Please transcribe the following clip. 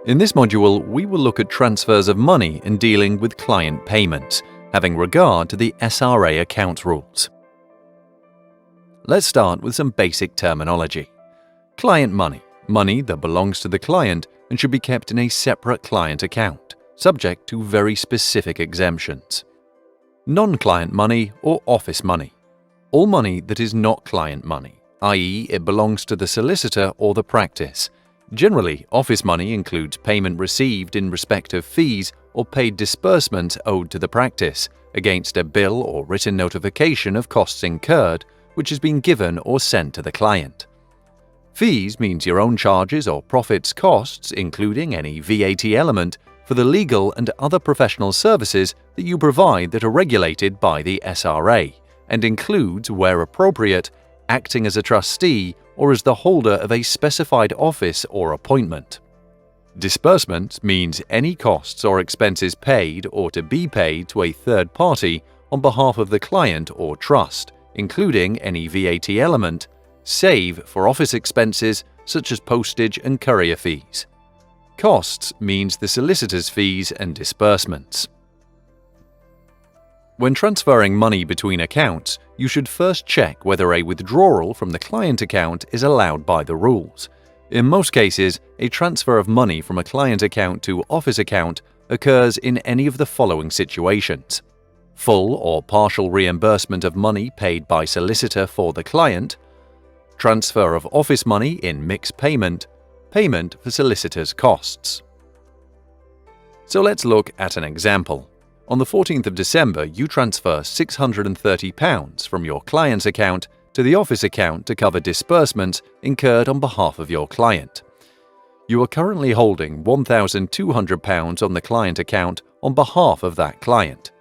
In this module, we will look at transfers of money and dealing with client payments, having regard to the SRA account rules. Let's start with some basic terminology. Client money, money that belongs to the client and should be kept in a separate client account, subject to very specific exemptions. Non-client money or office money. All money that is not client money, i.e. it belongs to the solicitor or the practice. Generally, office money includes payment received in respect of fees or paid disbursements owed to the practice against a bill or written notification of costs incurred which has been given or sent to the client. Fees means your own charges or profits costs, including any VAT element, for the legal and other professional services that you provide that are regulated by the SRA, and includes, where appropriate, acting as a trustee or as the holder of a specified office or appointment. Disbursement means any costs or expenses paid or to be paid to a third party on behalf of the client or trust, including any VAT element, save for office expenses such as postage and courier fees. Costs means the solicitor's fees and disbursements. When transferring money between accounts, you should first check whether a withdrawal from the client account is allowed by the rules. In most cases, a transfer of money from a client account to office account occurs in any of the following situations: full or partial reimbursement of money paid by solicitor for the client, transfer of office money in mixed payment, payment for solicitor's costs. So let's look at an example. On the 14th of December, you transfer £630 from your client's account to the office account to cover disbursements incurred on behalf of your client. You are currently holding £1,200 on the client account on behalf of that client.